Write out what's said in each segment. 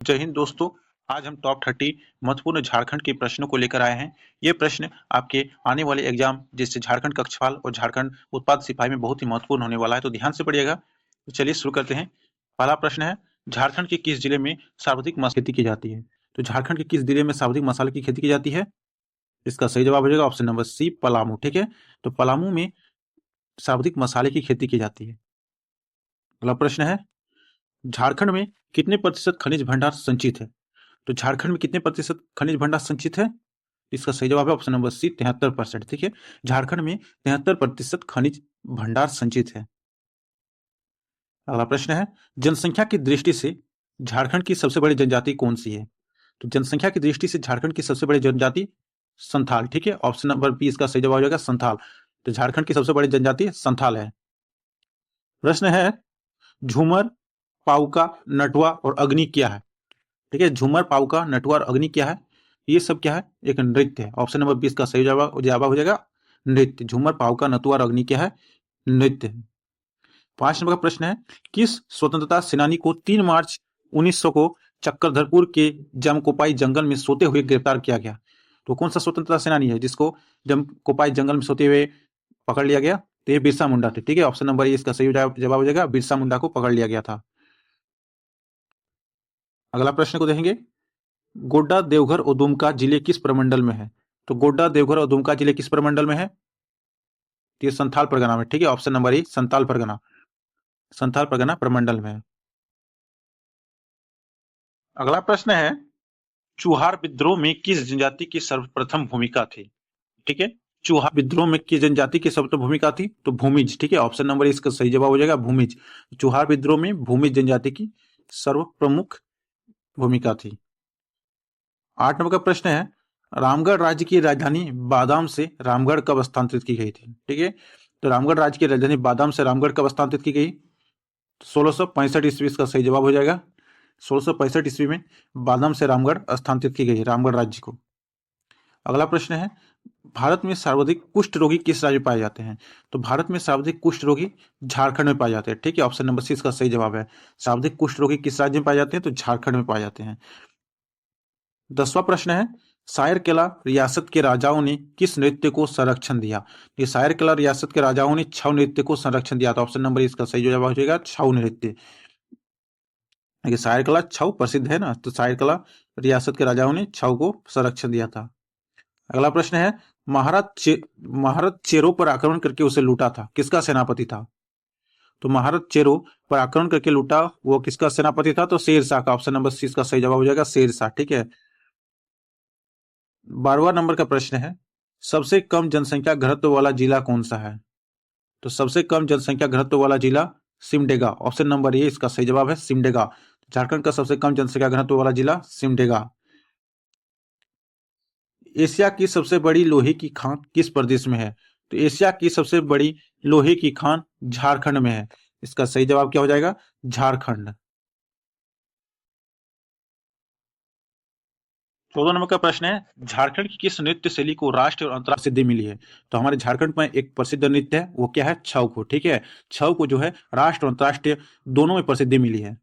जय हिंद दोस्तों। आज हम टॉप 30 महत्वपूर्ण झारखंड के प्रश्नों को लेकर आए हैं। ये प्रश्न आपके आने वाले एग्जाम जैसे झारखंड कक्षपाल और झारखंड उत्पाद सिपाही में बहुत ही महत्वपूर्ण होने वाला है, तो ध्यान से पढ़िएगा। तो चलिए शुरू करते हैं। पहला प्रश्न है, झारखंड के किस जिले में सर्वाधिक मसाले की खेती की जाती है? तो झारखंड के किस जिले में सर्वाधिक मसाले की खेती की जाती है? इसका सही जवाब हो जाएगा ऑप्शन नंबर सी, पलामू। ठीक है, तो पलामू में सर्वाधिक मसाले की खेती की जाती है। अगला प्रश्न है, झारखंड में कितने प्रतिशत खनिज भंडार संचित है? तो झारखंड में कितने प्रतिशत खनिज भंडार संचित है? इसका सही जवाब है ऑप्शन नंबर सी, 73%। ठीक है, झारखंड में 73% खनिज भंडार संचित है। अगला प्रश्न है, जनसंख्या की दृष्टि से झारखंड की सबसे बड़ी जनजाति कौन सी है? तो जनसंख्या की दृष्टि से झारखंड की सबसे बड़ी जनजाति संथाल। ठीक है, ऑप्शन नंबर बी इसका सही जवाब हो जाएगा, संथाल। तो झारखंड की सबसे बड़ी जनजाति संथाल है। प्रश्न है, झूमर, पाउका, नटवा और अग्नि क्या है? ठीक है, झूमर, पाउका, नटवा और अग्नि क्या है? ये सब क्या है? एक नृत्य है। ऑप्शन नंबर 20 का सही जवाब हो जाएगा नृत्य। झूमर, पाउका, नटवा और अग्नि क्या है? नृत्य है। 5 नंबर का प्रश्न है, किस स्वतंत्रता सेनानी को 3 मार्च 1900 को चक्रधरपुर के जमकोपाई जंगल में सोते हुए गिरफ्तार किया गया? तो कौन सा स्वतंत्रता सेनानी है जिसको जमकोपाई जंगल में सोते हुए पकड़ लिया गया? तो ये बिरसा मुंडा थे। ठीक है, ऑप्शन नंबर ए इसका सही जवाब हो जाएगा, बिरसा मुंडा को पकड़ लिया गया था। अगला प्रश्न को देखेंगे, गोड्डा, देवघर और दुमका जिले किस प्रमंडल में है? तो गोड्डा, देवघर और दुमका जिले किस प्रमंडल में है? तो ये संथाल परगना में। ठीक है, option number A Santhal Pargana, Santhal Pargana प्रमंडल में है। अगला प्रश्न है, चुहार विद्रोह में किस जनजाति की सर्वप्रथम भूमिका थी? ठीक है, चुहार विद्रोह में किस जनजाति की सर्वप्रथम भूमिका थी? तो भूमिज। ठीक है, ऑप्शन नंबर ए इसका सही जवाब हो जाएगा भूमिज। चुहार विद्रोह में भूमिज जनजाति की सर्व प्रमुख भूमिका थी। 8 नंबर का प्रश्न है, रामगढ़ राज्य की राजधानी बादाम से रामगढ़ कब स्थानांतरित की गई थी? ठीक है, तो रामगढ़ राज्य की राजधानी बादाम से रामगढ़ कब स्थानांतरित की गई? 1665 ईस्वी इसका सही जवाब हो जाएगा। 1665 ईस्वी में बादाम से रामगढ़ स्थानांतरित की गई, रामगढ़ राज्य को। अगला प्रश्न है, भारत में सर्वाधिक कुष्ठ रोगी किस राज्य में पाए जाते हैं? तो भारत में सर्वाधिक कुष्ठ रोगी झारखंड में पाए जाते हैं। ठीक है, ऑप्शन नंबर सी इसका सही जवाब है। सर्वाधिक कुष्ठ रोगी किस राज्य में पाए जाते हैं? तो झारखंड में पाए जाते हैं। 10वां प्रश्न है, सायरकेला रियासत के राजाओं ने किस नृत्य को संरक्षण दिया? ये सायरकेला रियासत के राजाओं ने छऊ नृत्य को संरक्षण दिया था। ऑप्शन नंबर इसका सही जवाब हो जाएगा छऊ नृत्य। ये सायरकला छऊ प्रसिद्ध है ना, तो सायरकला रियासत के राजाओं ने छऊ को संरक्षण दिया था। अगला प्रश्न है, महारत चेरो पर आक्रमण करके उसे लूटा था, किसका सेनापति था? तो महारत चेरो पर आक्रमण करके लूटा, वो किसका सेनापति था? तो शेरशाह का। ऑप्शन नंबर सी इसका सही जवाब हो जाएगा शेरशाह। ठीक है, 12वां नंबर का प्रश्न है, सबसे कम जनसंख्या घनत्व वाला जिला कौन सा है? तो सबसे कम जनसंख्या घनत्व वाला जिला सिमडेगा। ऑप्शन नंबर ए इसका सही जवाब है सिमडेगा। झारखंड का सबसे कम जनसंख्या घनत्व वाला जिला सिमडेगा। एशिया की सबसे बड़ी लोहे की खान किस प्रदेश में है? तो एशिया की सबसे बड़ी लोहे की खान झारखंड में है। इसका सही जवाब क्या हो जाएगा? झारखंड। 14 नंबर का प्रश्न है, झारखंड की किस नृत्य शैली को राष्ट्रीय और अंतर्राष्ट्रीय सिद्धि मिली है? तो हमारे झारखंड में एक प्रसिद्ध नृत्य है, वो क्या है? छऊ को। ठीक है, छऊ को जो है राष्ट्र और अंतर्राष्ट्रीय दोनों में प्रसिद्धि मिली है।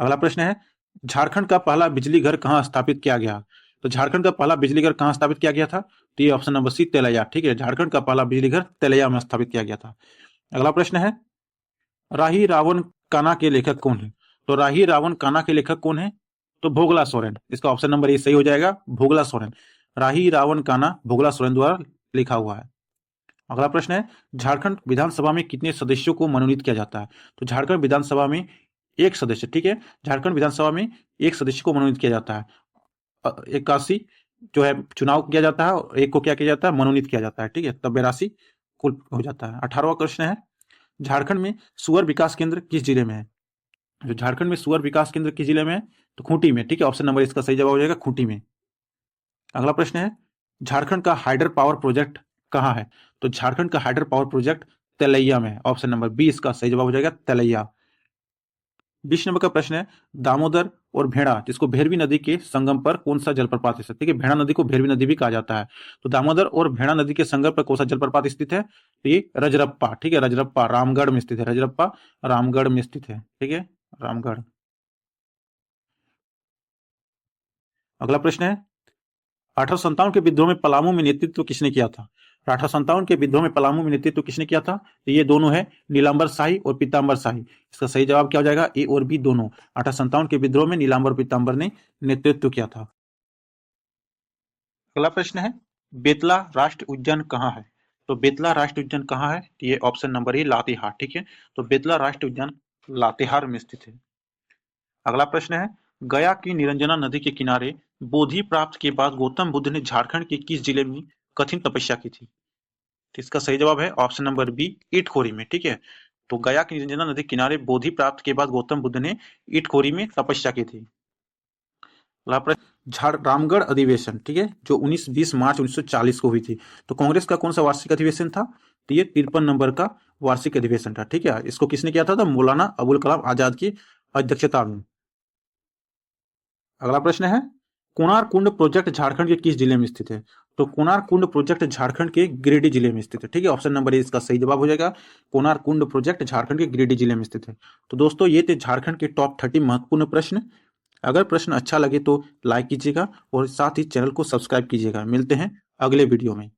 अगला प्रश्न है, झारखंड का पहला बिजली घर कहाँ स्थापित किया गया? तो झारखंड का पहला बिजली घर कहाँ स्थापित किया गया था? तो ये ऑप्शन नंबर सी तेलैया। ठीक है, झारखंड का पहला बिजली घर तेलैया में स्थापित किया गया था। अगला प्रश्न है, राही रावण काना के लेखक कौन है? तो राही रावण काना के लेखक कौन है? तो भोगला सोरेन। इसका ऑप्शन नंबर ए सही हो जाएगा, भोगला सोरेन। राही रावण काना भोगला सोरेन द्वारा लिखा हुआ है। अगला प्रश्न है, झारखंड विधानसभा में कितने सदस्यों को मनोनीत किया जाता है? तो झारखंड विधानसभा में एक सदस्य। ठीक है, झारखंड विधानसभा में एक सदस्य को मनोनीत किया जाता है। 81 जो है चुनाव किया जाता है और एक को क्या किया जाता है? मनोनीत किया जाता है। ठीक है, तब 82 कुल हो जाता है। 18वां प्रश्न है, झारखंड में सुअर विकास केंद्र किस जिले में है? जो झारखंड में सुअर विकास केंद्र किस जिले में है? तो खूंटी में। ठीक है, ऑप्शन नंबर इसका सही जवाब हो जाएगा खूंटी में। अगला प्रश्न है, झारखंड का हाइडर पावर प्रोजेक्ट कहाँ है? तो झारखंड का हाइडर पावर प्रोजेक्ट तेलैया में है। ऑप्शन नंबर बी इसका सही जवाब हो जाएगा तेलैया। 20 नंबर का प्रश्न है, दामोदर और भेड़ा जिसको भेरवी नदी के संगम पर कौन सा जलप्रपात स्थित है? ठीक है, भेड़ा नदी को भेरवी नदी भी कहा जाता है। तो दामोदर और भेड़ा नदी के संगम पर कौन सा जलप्रपात स्थित है? तो ये रजरप्पा। ठीक है, रजरप्पा रामगढ़ में स्थित है। रजरप्पा रामगढ़ में स्थित है। ठीक है, रामगढ़। अगला प्रश्न है 1857 के विद्रोह में पलामू में नेतृत्व किसने किया था? 1857 के विद्रोह में पलामू में नेतृत्व किसने किया था? तो ये दोनों है, नीलांबर शाही और पीतांबर शाही। इसका सही जवाब क्या हो जाएगा? ए और बी दोनों। 1857 के विद्रोह में नीलांबर और पीतांबर ने नेतृत्व किया था। अगला प्रश्न है बेतला राष्ट्रीय उद्यान कहाँ है? तो बेतला राष्ट्रीय उद्यान कहाँ है? तो ये ऑप्शन नंबर ए लातेहार। ठीक है, तो बेतला राष्ट्रीय उद्यान लातेहार में स्थित है। अगला प्रश्न है गया की निरंजना नदी के किनारे बोधि प्राप्त के बाद गौतम बुद्ध ने झारखंड के किस जिले में कठिन तपस्या की थी? तो इसका सही जवाब है ऑप्शन नंबर बी इटखोरी में। ठीक है, तो गया की निरंजना नदी के किनारे बोधि प्राप्त के बाद गौतम बुद्ध ने इटखोरी में तपस्या की थी। अगला प्रश्न रामगढ़ अधिवेशन, ठीक है, जो 19-20 मार्च 1940 को हुई थी, तो कांग्रेस का कौन सा वार्षिक अधिवेशन था? तो ये 53 नंबर का वार्षिक अधिवेशन था। ठीक है, इसको किसने किया था? तो मौलाना अबुल कलाम आजाद की अध्यक्षता में। अगला प्रश्न है कोणार्क कुंड प्रोजेक्ट झारखंड के किस जिले में स्थित है? तो कोणार्क कुंड प्रोजेक्ट झारखंड के गिरिडीह जिले में स्थित है। ठीक है, ऑप्शन नंबर ए इसका सही जवाब हो जाएगा। कोणार्क कुंड प्रोजेक्ट झारखंड के गिरिडीह जिले में स्थित है। तो दोस्तों ये थे झारखंड के टॉप 30 महत्वपूर्ण प्रश्न। अगर प्रश्न अच्छा लगे तो लाइक कीजिएगा और साथ ही चैनल को सब्सक्राइब कीजिएगा। मिलते हैं अगले वीडियो में।